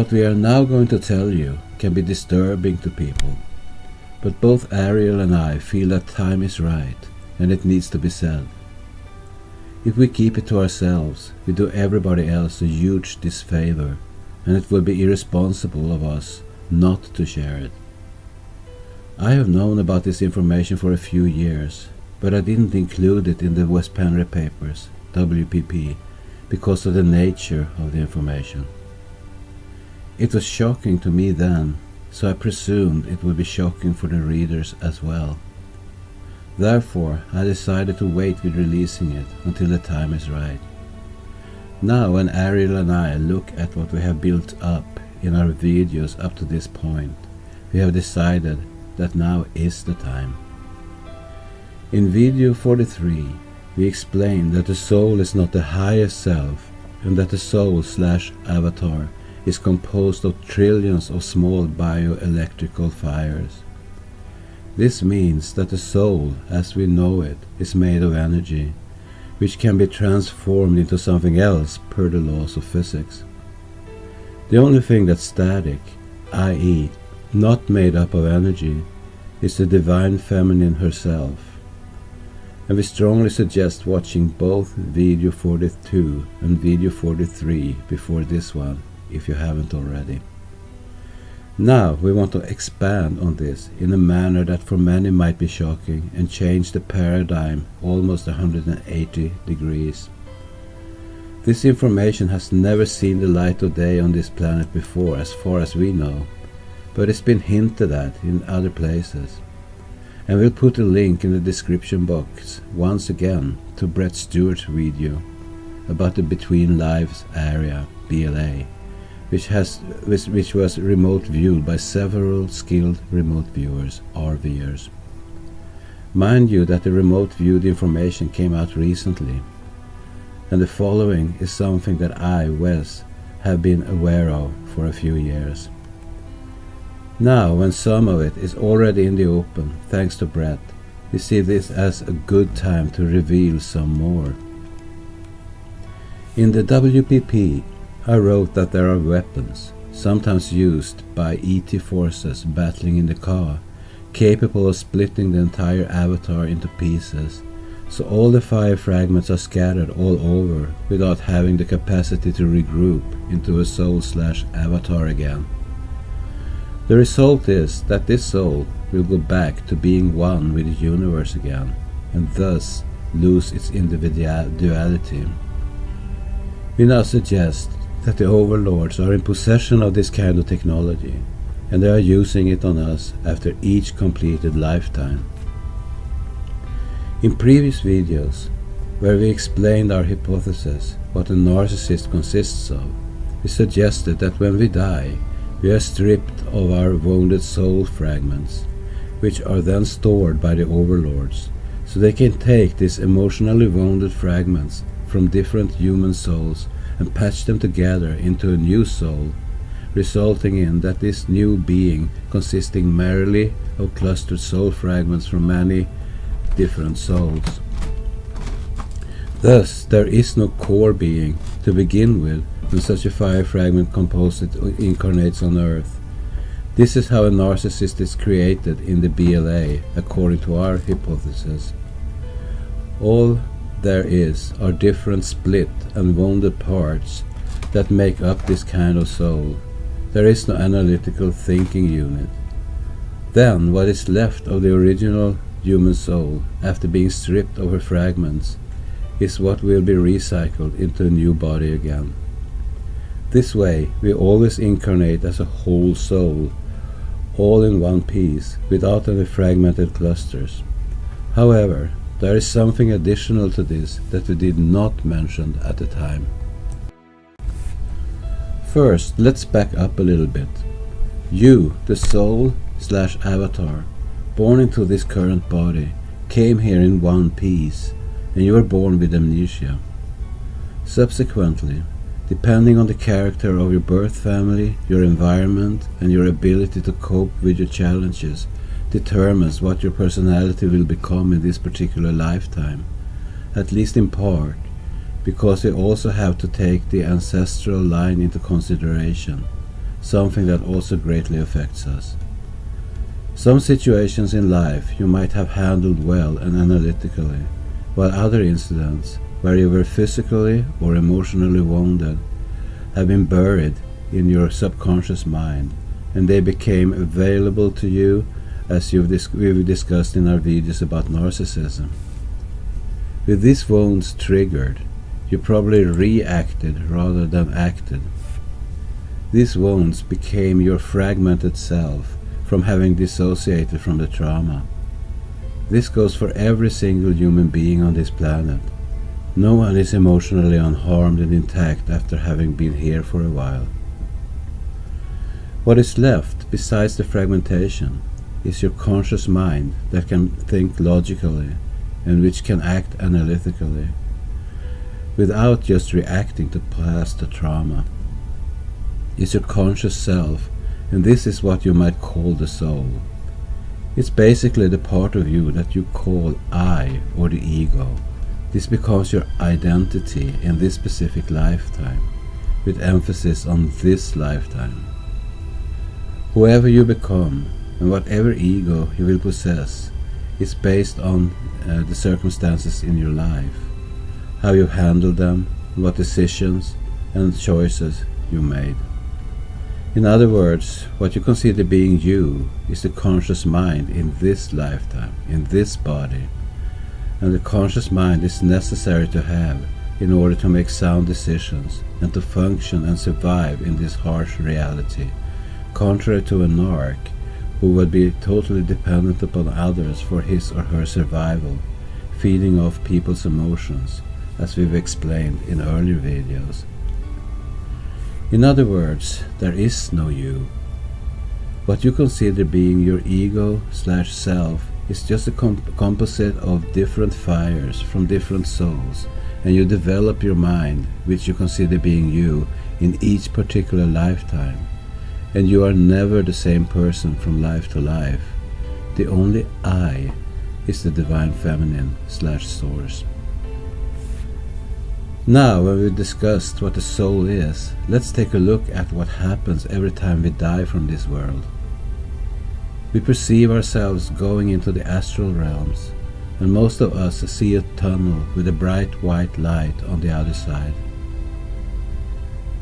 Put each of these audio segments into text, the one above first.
What we are now going to tell you can be disturbing to people, but both Ariel and I feel that time is right and it needs to be said. If we keep it to ourselves, we do everybody else a huge disfavor, and it will be irresponsible of us not to share it. I have known about this information for a few years, but I didn't include it in the West Penry papers, WPP, because of the nature of the information. It was shocking to me then, so I presumed it would be shocking for the readers as well. Therefore, I decided to wait with releasing it until the time is right. Now, when Ariel and I look at what we have built up in our videos up to this point, we have decided that now is the time. In video 43, we explain that the soul is not the highest self, and that the soul/avatar is composed of trillions of small bioelectrical fires. This means that the soul, as we know it, is made of energy, which can be transformed into something else per the laws of physics. The only thing that's static, i.e., not made up of energy, is the Divine Feminine herself. And we strongly suggest watching both video 42 and video 43 before this one, if you haven't already. Now we want to expand on this in a manner that for many might be shocking and change the paradigm almost 180 degrees. This information has never seen the light of day on this planet before, as far as we know, but it's been hinted at in other places. And we'll put a link in the description box once again to Brett Stewart's video about the Between Lives area, BLA, which was remote viewed by several skilled remote viewers, RVers. Mind you that the remote viewed information came out recently, and the following is something that I, Wes, have been aware of for a few years. Now, when some of it is already in the open, thanks to Brett, we see this as a good time to reveal some more. In the WPP, I wrote that there are weapons, sometimes used by ET forces battling in the Ka, capable of splitting the entire avatar into pieces, so all the fire fragments are scattered all over without having the capacity to regroup into a soul/avatar again. The result is that this soul will go back to being one with the universe again, and thus lose its individuality. We now suggest that the overlords are in possession of this kind of technology, and they are using it on us after each completed lifetime. In previous videos, where we explained our hypothesis, what a narcissist consists of, we suggested that when we die, we are stripped of our wounded soul fragments, which are then stored by the overlords, so they can take these emotionally wounded fragments from different human souls and patch them together into a new soul, resulting in that this new being consisting merely of clustered soul fragments from many different souls. Thus, there is no core being to begin with when such a fire fragment composite incarnates on Earth. This is how a narcissist is created in the BLA, according to our hypothesis. All there is are different split and wounded parts that make up this kind of soul. There is no analytical thinking unit. Then what is left of the original human soul, after being stripped of her fragments, is what will be recycled into a new body again. This way we always incarnate as a whole soul, all in one piece, without any fragmented clusters. However, there is something additional to this that we did not mention at the time. First, let's back up a little bit. You, the soul/avatar, born into this current body, came here in one piece, and you were born with amnesia. Subsequently, depending on the character of your birth family, your environment, and your ability to cope with your challenges, determines what your personality will become in this particular lifetime, at least in part, because we also have to take the ancestral line into consideration, something that also greatly affects us. Some situations in life you might have handled well and analytically, while other incidents, where you were physically or emotionally wounded, have been buried in your subconscious mind, and they became available to you as we've discussed in our videos about narcissism. With these wounds triggered, you probably reacted rather than acted. These wounds became your fragmented self from having dissociated from the trauma. This goes for every single human being on this planet. No one is emotionally unharmed and intact after having been here for a while. What is left, besides the fragmentation, is your conscious mind that can think logically and which can act analytically, without just reacting to past trauma. It's your conscious self, and this is what you might call the soul. It's basically the part of you that you call I, or the ego. This becomes your identity in this specific lifetime, with emphasis on this lifetime. Whoever you become, and whatever ego you will possess, is based on the circumstances in your life, how you handle them, what decisions and choices you made. In other words, what you consider being you is the conscious mind in this lifetime, in this body, and the conscious mind is necessary to have in order to make sound decisions and to function and survive in this harsh reality, contrary to a narc who would be totally dependent upon others for his or her survival, feeding off people's emotions, as we've explained in earlier videos. In other words, there is no you. What you consider being your ego/self is just a composite of different fires from different souls, and you develop your mind, which you consider being you, in each particular lifetime. And you are never the same person from life to life. The only I is the Divine Feminine/Source. Now, when we've discussed what the soul is, let's take a look at what happens every time we die from this world. We perceive ourselves going into the astral realms, and most of us see a tunnel with a bright white light on the other side.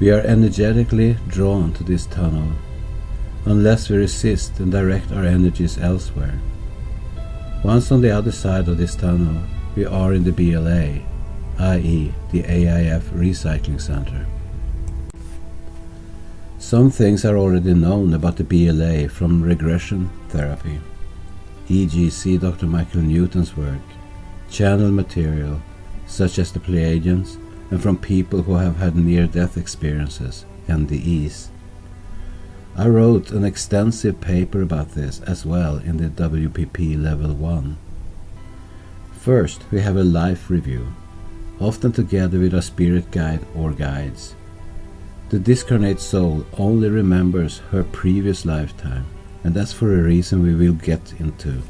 We are energetically drawn to this tunnel, unless we resist and direct our energies elsewhere. Once on the other side of this tunnel, we are in the BLA, i.e. the AIF Recycling Center. Some things are already known about the BLA from regression therapy, e.g. see Dr. Michael Newton's work, channel material such as the Pleiadians, and from people who have had near-death experiences, NDEs. I wrote an extensive paper about this as well in the WPP Level 1. First, we have a life review, often together with a spirit guide or guides. The discarnate soul only remembers her previous lifetime, and that's for a reason we will get into.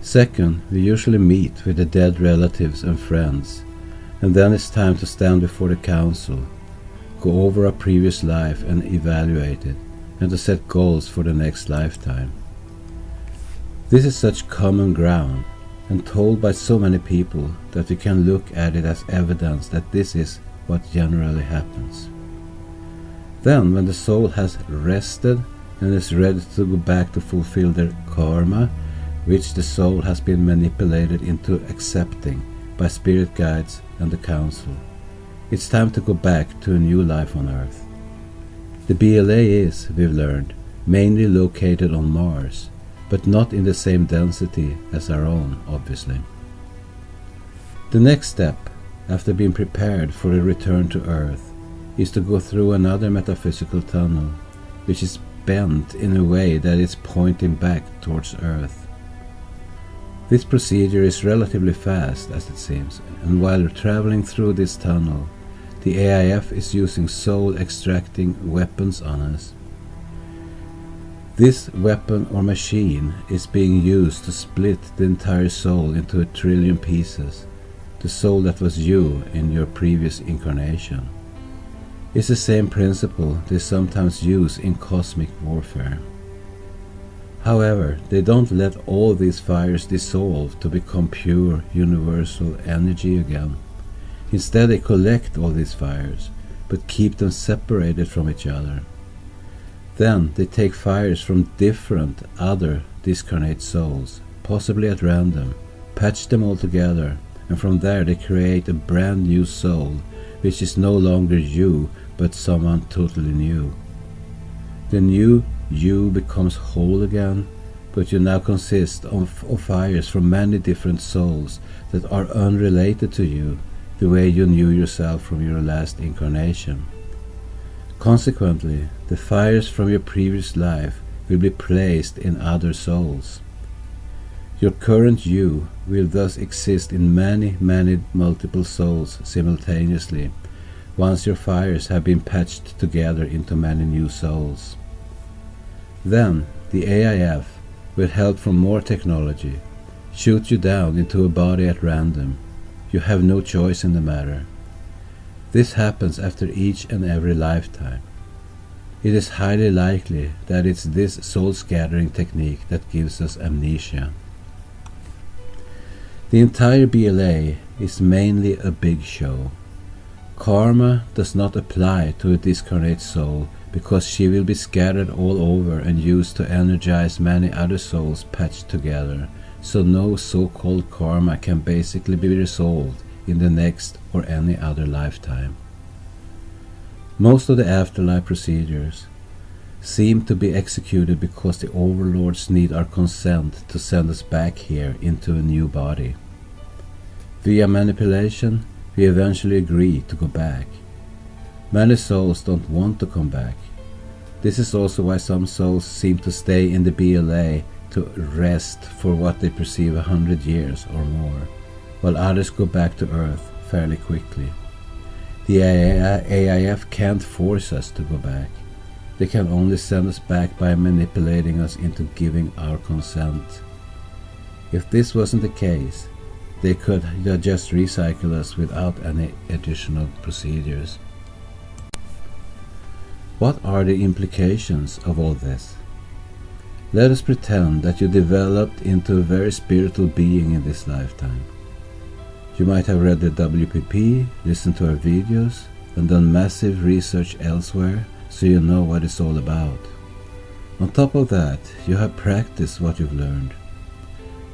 Second, we usually meet with the dead relatives and friends, and then it's time to stand before the council, go over our previous life and evaluate it, and to set goals for the next lifetime. This is such common ground, and told by so many people, that we can look at it as evidence that this is what generally happens. Then, when the soul has rested and is ready to go back to fulfill their karma, which the soul has been manipulated into accepting by spirit guides and the council, it's time to go back to a new life on Earth. The BLA is, we've learned, mainly located on Mars, but not in the same density as our own, obviously. The next step, after being prepared for a return to Earth, is to go through another metaphysical tunnel, which is bent in a way that is pointing back towards Earth. This procedure is relatively fast, as it seems, and while traveling through this tunnel, the AIF is using soul-extracting weapons on us. This weapon or machine is being used to split the entire soul into 1 trillion pieces, the soul that was you in your previous incarnation. It's the same principle they sometimes use in cosmic warfare. However, they don't let all these fires dissolve to become pure universal energy again. Instead, they collect all these fires, but keep them separated from each other. Then they take fires from different other discarnate souls, possibly at random, patch them all together, and from there they create a brand new soul, which is no longer you, but someone totally new. The new you becomes whole again, but you now consist of fires from many different souls that are unrelated to you, the way you knew yourself from your last incarnation. Consequently, the fires from your previous life will be placed in other souls. Your current you will thus exist in many multiple souls simultaneously, once your fires have been patched together into many new souls. Then the AIF, with help from more technology, shoot you down into a body at random. You have no choice in the matter. This happens after each and every lifetime. It is highly likely that it's this soul scattering technique that gives us amnesia. The entire BLA is mainly a big show. Karma does not apply to a discarnate soul because she will be scattered all over and used to energize many other souls patched together, so no so-called karma can basically be resolved in the next or any other lifetime. Most of the afterlife procedures seem to be executed because the overlords need our consent to send us back here into a new body. Via manipulation, we eventually agree to go back. Many souls don't want to come back. This is also why some souls seem to stay in the BLA to rest for what they perceive 100 years or more, while others go back to Earth fairly quickly. The AIF can't force us to go back. They can only send us back by manipulating us into giving our consent. If this wasn't the case, they could just recycle us without any additional procedures. What are the implications of all this? Let us pretend that you developed into a very spiritual being in this lifetime. You might have read the WPP, listened to our videos, and done massive research elsewhere, so you know what it's all about. On top of that, you have practiced what you've learned.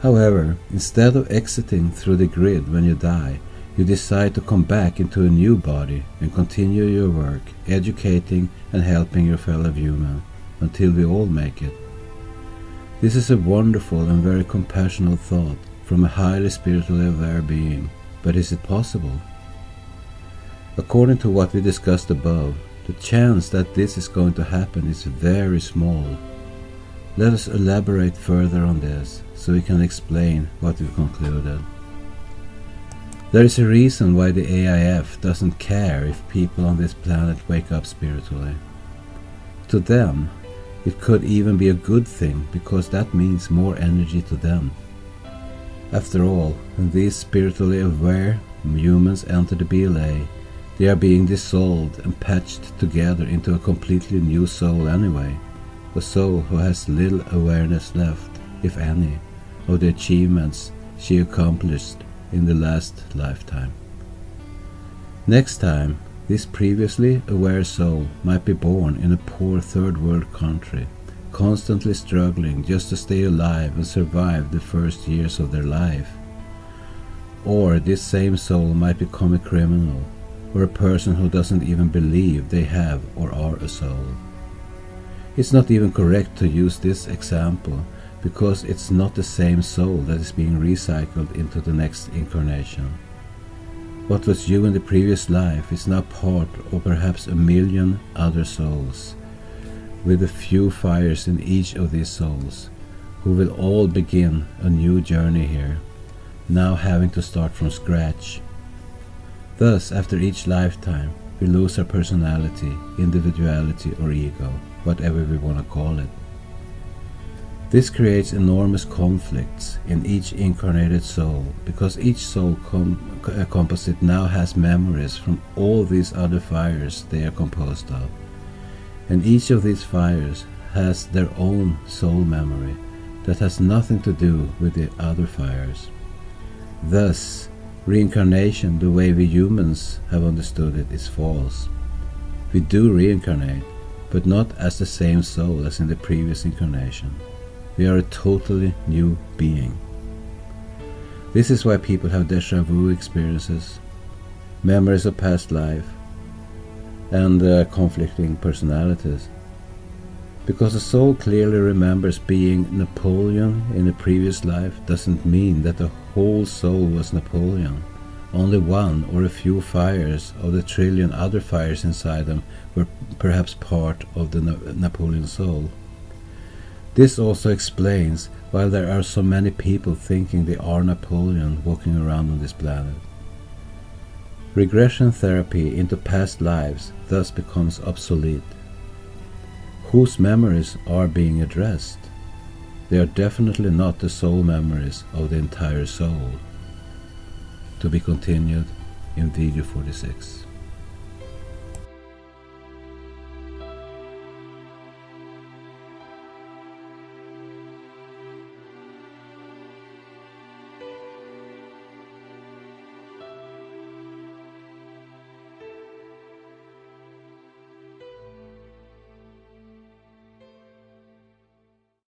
However, instead of exiting through the grid when you die, you decide to come back into a new body and continue your work, educating and helping your fellow human, until we all make it. This is a wonderful and very compassionate thought from a highly spiritually aware being, but is it possible? According to what we discussed above, the chance that this is going to happen is very small. Let us elaborate further on this, so we can explain what we've concluded. There is a reason why the AIF doesn't care if people on this planet wake up spiritually. To them, it could even be a good thing because that means more energy to them. After all, when these spiritually aware humans enter the BLA, they are being dissolved and patched together into a completely new soul anyway, a soul who has little awareness left, if any, of the achievements she accomplished in the last lifetime. Next time, this previously aware soul might be born in a poor third world country, constantly struggling just to stay alive and survive the first years of their life. Or this same soul might become a criminal, or a person who doesn't even believe they have or are a soul. It's not even correct to use this example, because it's not the same soul that is being recycled into the next incarnation. What was you in the previous life is now part of perhaps 1,000,000 other souls, with a few fires in each of these souls, who will all begin a new journey here, now having to start from scratch. Thus, after each lifetime, we lose our personality, individuality or ego, whatever we want to call it. This creates enormous conflicts in each incarnated soul, because each soul composite now has memories from all these other fires they are composed of, and each of these fires has their own soul memory that has nothing to do with the other fires. Thus, reincarnation, the way we humans have understood it, is false. We do reincarnate, but not as the same soul as in the previous incarnation. We are a totally new being. This is why people have déjà vu experiences, memories of past life, and conflicting personalities. Because the soul clearly remembers being Napoleon in a previous life doesn't mean that the whole soul was Napoleon. Only one or a few fires of the trillion other fires inside them were perhaps part of the Napoleon soul. This also explains why there are so many people thinking they are Napoleon walking around on this planet. Regression therapy into past lives thus becomes obsolete. Whose memories are being addressed? They are definitely not the soul memories of the entire soul. To be continued in video 46.